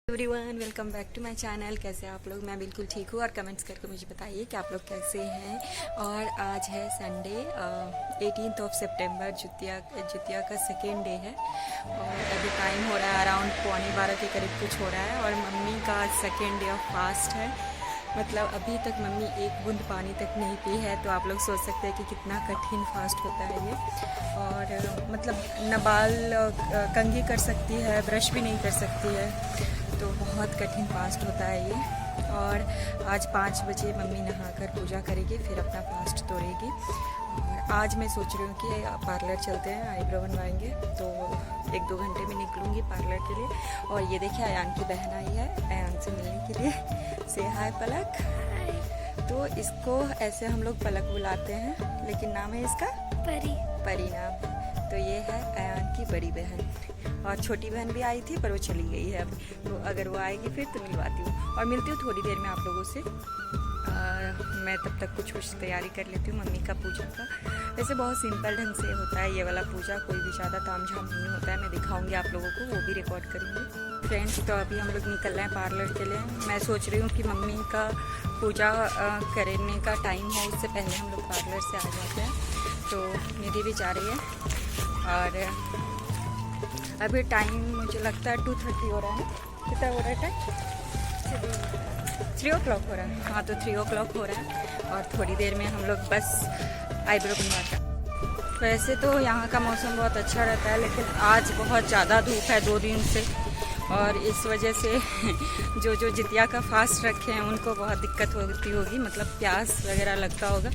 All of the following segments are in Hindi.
Everyone, welcome back to my channel. कैसे आप लोग? मैं बिल्कुल ठीक हूँ और कमेंट्स करके मुझे बताइए कि आप लोग कैसे हैं। और आज है संडे 18 सितंबर, जुतिया का सेकेंड डे है और अभी टाइम हो रहा है अराउंड 11:15 के करीब कुछ हो रहा है। और मम्मी का आज सेकेंड डे ऑफ फास्ट है। मतलब अभी तक मम्मी एक बूंद पानी तक नहीं पी है, तो आप लोग सोच सकते हैं कि कितना कठिन फास्ट होता है ये। और मतलब न बाल कंघी कर सकती है, ब्रश भी नहीं कर सकती है, तो बहुत कठिन फास्ट होता है ये। और आज 5 बजे मम्मी नहाकर पूजा करेगी, फिर अपना फास्ट तोड़ेगी। और आज मैं सोच रही हूँ कि पार्लर चलते हैं, आईब्रो बनवाएंगे, तो 1-2 घंटे में निकलूँगी पार्लर के लिए। और ये देखिए, अयान की बहन आई है अयान से मिलने के लिए। से हाय पलक। तो इसको ऐसे हम लोग पलक बुलाते हैं, लेकिन नाम है इसका परी नाम। तो ये है अयान की बड़ी बहन, और छोटी बहन भी आई थी पर वो चली गई है अब। तो अगर वो आएगी फिर तो मिलवाती हूँ, और मिलती हूँ थोड़ी देर में आप लोगों से। मैं तब तक कुछ तैयारी कर लेती हूँ मम्मी का पूजा का। वैसे बहुत सिंपल ढंग से होता है ये वाला पूजा, कोई भी ज़्यादा तामझाम नहीं होता है। मैं दिखाऊंगी आप लोगों को, वो भी रिकॉर्ड करूँगी। फ्रेंड्स, तो अभी हम लोग निकल रहे हैं पार्लर के लिए। मैं सोच रही हूँ कि मम्मी का पूजा करने का टाइम हो, उससे पहले हम लोग पार्लर से आ जाते हैं। तो निधि भी जा रही है। और अभी टाइम मुझे लगता है 2:30 हो रहा है। कितना हो रहा है टाइम? 3 o'clock हो रहा है। हाँ, तो 3 o'clock हो रहा है और थोड़ी देर में हम लोग बस आईब्रो बनवाते हैं। वैसे तो यहाँ का मौसम बहुत अच्छा रहता है, लेकिन आज बहुत ज़्यादा धूप है 2 दिन से, और इस वजह से जो जितिया का फास्ट रखे हैं उनको बहुत दिक्कत होती होगी, मतलब प्यास वगैरह लगता होगा।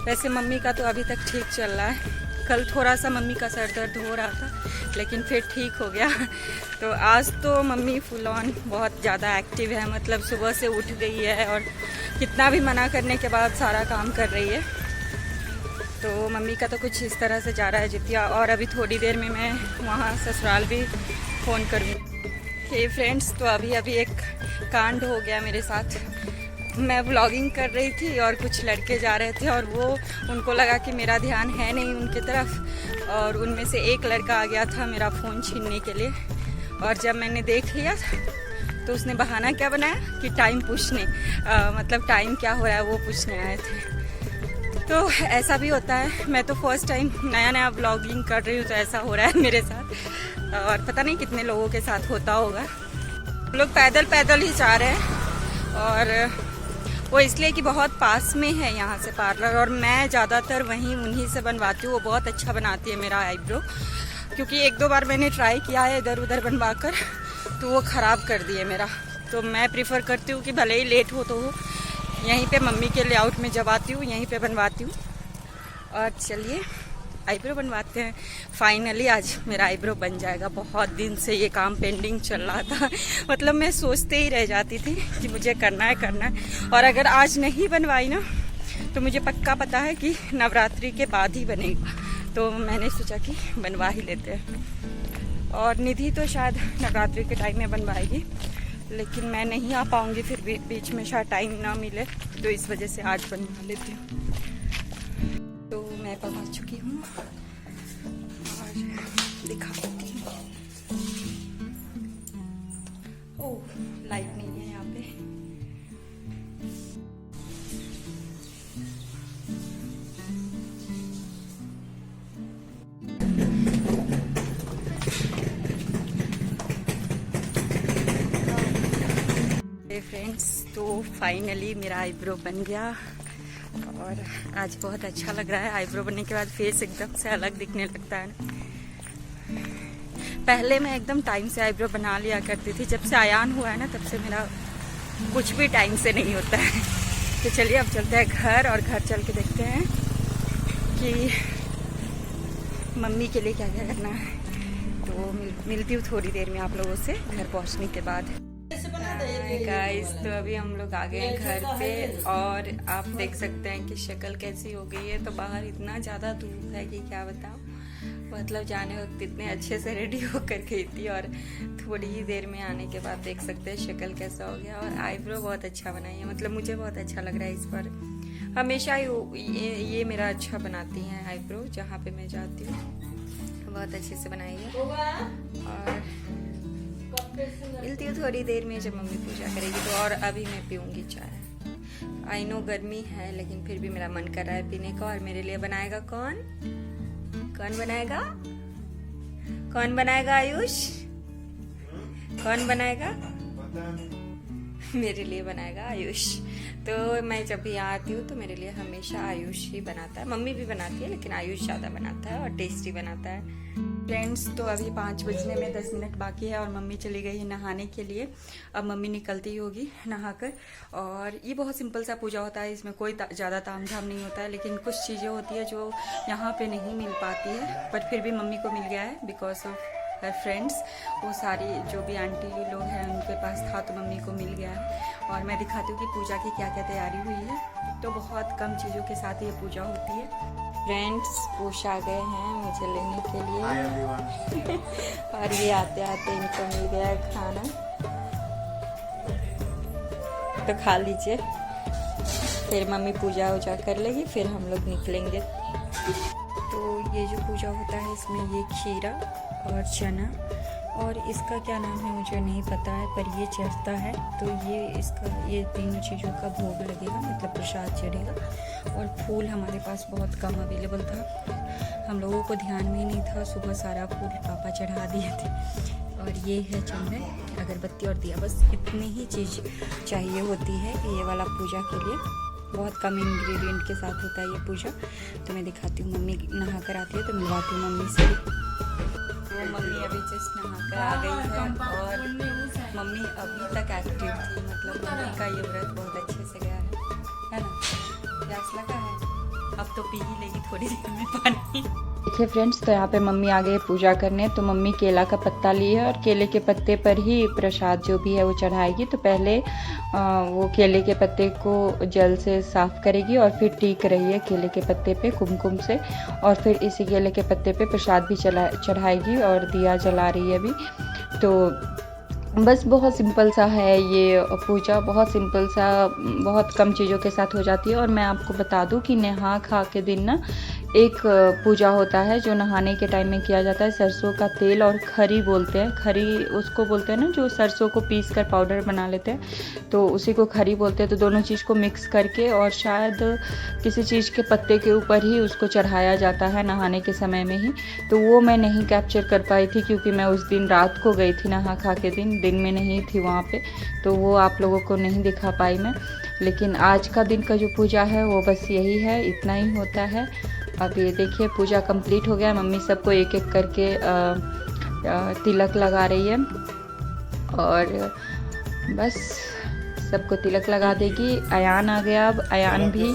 वैसे मम्मी का तो अभी तक ठीक चल रहा है। कल थोड़ा सा मम्मी का सर दर्द हो रहा था, लेकिन फिर ठीक हो गया। तो आज तो मम्मी फुल ऑन बहुत ज़्यादा एक्टिव है, मतलब सुबह से उठ गई है और कितना भी मना करने के बाद सारा काम कर रही है। तो मम्मी का तो कुछ इस तरह से जा रहा है जितिया। और अभी थोड़ी देर में मैं वहाँ ससुराल भी फ़ोन करूँगी। फ्रेंड्स, तो अभी एक कांड हो गया मेरे साथ। मैं व्लॉगिंग कर रही थी और कुछ लड़के जा रहे थे, और वो उनको लगा कि मेरा ध्यान है नहीं उनकी तरफ, और उनमें से एक लड़का आ गया था मेरा फ़ोन छीनने के लिए। और जब मैंने देख लिया तो उसने बहाना क्या बनाया कि टाइम पूछने, मतलब टाइम क्या हो रहा है वो पूछने आए थे। तो ऐसा भी होता है। मैं तो फर्स्ट टाइम नया व्लॉगिंग कर रही हूँ, तो ऐसा हो रहा है मेरे साथ, और पता नहीं कितने लोगों के साथ होता होगा। लोग पैदल ही जा रहे हैं, और वो इसलिए कि बहुत पास में है यहाँ से पार्लर, और मैं ज़्यादातर उन्हीं से बनवाती हूँ। वो बहुत अच्छा बनाती है मेरा आईब्रो, क्योंकि 1-2 बार मैंने ट्राई किया है इधर उधर बनवा कर, तो वो ख़राब कर दिए मेरा। तो मैं प्रिफ़र करती हूँ कि भले ही लेट हो तो हो, यहीं पे मम्मी के लेआउट में जब आती हूँ यहीं पे बनवाती हूँ। और चलिए आईब्रो बनवाते हैं। फाइनली आज मेरा आईब्रो बन जाएगा। बहुत दिन से ये काम पेंडिंग चल रहा था। मतलब मैं सोचते ही रह जाती थी कि मुझे करना है, और अगर आज नहीं बनवाई ना तो मुझे पक्का पता है कि नवरात्रि के बाद ही बनेगा। तो मैंने सोचा कि बनवा ही लेते हैं। और निधि तो शायद नवरात्रि के टाइम में बनवाएगी, लेकिन मैं नहीं आ पाऊँगी, फिर बीच में शायद टाइम ना मिले, तो इस वजह से आज बनवा लेती हूँ। तो मैं पहुंच चुकी हूँ और दिखाती हूँ। ओह, लाइट नहीं है यहाँ पे। फ्रेंड्स, तो फाइनली मेरा आईब्रो बन गया, और आज बहुत अच्छा लग रहा है। आईब्रो बनने के बाद फेस एकदम से अलग दिखने लगता है ना। पहले मैं एकदम टाइम से आईब्रो बना लिया करती थी, जब से आयान हुआ है ना तब से मेरा कुछ भी टाइम से नहीं होता है। तो चलिए अब चलते हैं घर, और घर चल के देखते हैं कि मम्मी के लिए क्या क्या करना है। तो मिलती हूँ थोड़ी देर में आप लोगों से घर पहुँचने के बाद। गाइस, तो अभी हम लोग आ गए हैं घर पे, और आप देख सकते हैं कि शक्ल कैसी हो गई है। तो बाहर इतना ज़्यादा धूप है कि क्या बताऊँ। मतलब जाने वक्त इतने अच्छे से रेडी होकर गई थी, और थोड़ी ही देर में आने के बाद देख सकते हैं शक्ल कैसा हो गया। और आईब्रो बहुत अच्छा बनाई है, मतलब मुझे बहुत अच्छा लग रहा है इस पर। हमेशा ये मेरा अच्छा बनाती हैं आईब्रो, जहाँ पे मैं जाती हूँ बहुत अच्छे से बनाई है। और मिलती हूँ थोड़ी देर में जब मम्मी पूजा करेगी तो। और अभी मैं पीऊँगी चाय। आई नो गर्मी है लेकिन फिर भी मेरा मन कर रहा है पीने का। और मेरे लिए बनाएगा कौन? कौन बनाएगा? कौन बनाएगा आयुष? कौन बनाएगा? मेरे लिए बनाएगा आयुष। तो मैं जब भी आती हूँ तो मेरे लिए हमेशा आयुष ही बनाता है। मम्मी भी बनाती है लेकिन आयुष ज़्यादा बनाता है और टेस्टी बनाता है। फ्रेंड्स, तो अभी 5 बजने में 10 मिनट बाकी है और मम्मी चली गई है नहाने के लिए। अब मम्मी निकलती ही होगी नहाकर। और ये बहुत सिंपल सा पूजा होता है, इसमें कोई ज़्यादा तामझाम नहीं होता है। लेकिन कुछ चीज़ें होती है जो यहाँ पे नहीं मिल पाती है, बट फिर भी मम्मी को मिल गया है बिकॉज ऑफ हर फ्रेंड्स। वो सारी जो भी आंटी लोग हैं उनके पास था तो मम्मी को मिल गया है। और मैं दिखाती हूँ कि पूजा की क्या क्या तैयारी हुई है। तो बहुत कम चीज़ों के साथ ये पूजा होती है। फ्रेंड्स, पुष आ गए हैं मुझे लेने के लिए और ये आते आते इनको मिल गया है खाना, तो खा लीजिए। फिर मम्मी पूजा वूजा कर लेगी, फिर हम लोग निकलेंगे। तो ये जो पूजा होता है इसमें ये खीरा और चना और इसका क्या नाम है मुझे नहीं पता है, पर ये चढ़ता है। तो ये तीनों चीज़ों का भोग लगेगा, मतलब प्रसाद चढ़ेगा। और फूल हमारे पास बहुत कम अवेलेबल था, हम लोगों को ध्यान में ही नहीं था। सुबह सारा फूल पापा चढ़ा दिए थे। और ये है चंदन, अगरबत्ती और दिया, बस इतनी ही चीज़ चाहिए होती है ये वाला पूजा के लिए। बहुत कम इंग्रेडिएंट के साथ होता है ये पूजा। तो मैं दिखाती हूँ, मम्मी नहा कर आती है तो मिलवाती हूँ मम्मी से। तो मम्मी अभी जस्ट नहा कर आ गई है और मम्मी अभी तक एक्टिव थी, मतलब मम्मी का ये व्रत बहुत अच्छे से गया है ना? प्यास लगा है, अब तो पी ही लेगी थोड़ी देर में पानी। देखिए फ्रेंड्स, तो यहाँ पे मम्मी आ गई पूजा करने। तो मम्मी केला का पत्ता ली है और केले के पत्ते पर ही प्रसाद जो भी है वो चढ़ाएगी। तो पहले वो केले के पत्ते को जल से साफ करेगी और फिर टीक रही है केले के पत्ते पे कुमकुम से। और फिर इसी केले के पत्ते पे प्रसाद भी चढ़ाएगी और दिया जला रही है अभी। तो बस बहुत सिंपल सा है ये पूजा, बहुत सिंपल सा, बहुत कम चीज़ों के साथ हो जाती है। और मैं आपको बता दूं कि नहा खा के दिन ना एक पूजा होता है जो नहाने के टाइम में किया जाता है। सरसों का तेल और खरी बोलते हैं, खरी उसको बोलते हैं ना जो सरसों को पीस कर पाउडर बना लेते हैं, तो उसी को खरी बोलते हैं। तो दोनों चीज़ को मिक्स करके और शायद किसी चीज़ के पत्ते के ऊपर ही उसको चढ़ाया जाता है नहाने के समय में ही। तो वो मैं नहीं कैप्चर कर पाई थी क्योंकि मैं उस दिन रात को गई थी नहा खा के दिन में नहीं थी वहाँ पे, तो वो आप लोगों को नहीं दिखा पाई मैं। लेकिन आज का दिन का जो पूजा है वो बस यही है, इतना ही होता है। अब ये देखिए पूजा कंप्लीट हो गया। मम्मी सबको एक एक करके तिलक लगा रही है और बस सबको तिलक लगा देगी। अयान आ गया, अब अयान भी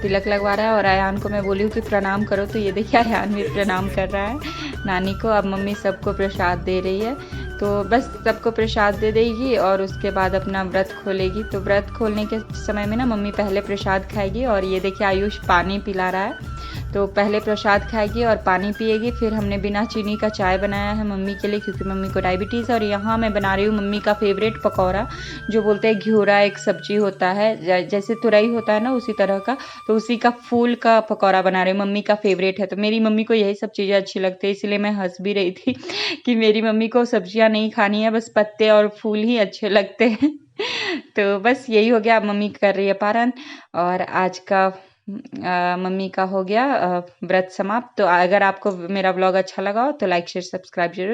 तिलक लगवा रहा है और अयान को मैं बोली हूँ कि प्रणाम करो, तो ये देखिए अयान भी प्रणाम कर रहा है नानी को। अब मम्मी सबको प्रसाद दे रही है, तो बस सबको प्रसाद दे देगी और उसके बाद अपना व्रत खोलेगी। तो व्रत खोलने के समय में ना मम्मी पहले प्रसाद खाएगी। और ये देखिए आयुष पानी पिला रहा है, तो पहले प्रसाद खाएगी और पानी पिएगी। फिर हमने बिना चीनी का चाय बनाया है मम्मी के लिए क्योंकि मम्मी को डायबिटीज़ है। और यहाँ मैं बना रही हूँ मम्मी का फेवरेट पकौड़ा, जो बोलते हैं घिउरा, एक सब्जी होता है जैसे तुरई होता है ना उसी तरह का, तो उसी का फूल का पकौड़ा बना रही हूँ। मम्मी का फेवरेट है, तो मेरी मम्मी को यही सब चीज़ें अच्छी लगती है, इसलिए मैं हंस भी रही थी कि मेरी मम्मी को सब्जियाँ नहीं खानी है, बस पत्ते और फूल ही अच्छे लगते हैं। तो बस यही हो गया, अब मम्मी कर रही है पारण और आज का मम्मी का हो गया व्रत समाप्त। तो अगर आपको मेरा ब्लॉग अच्छा लगा हो तो लाइक शेयर सब्सक्राइब जरूर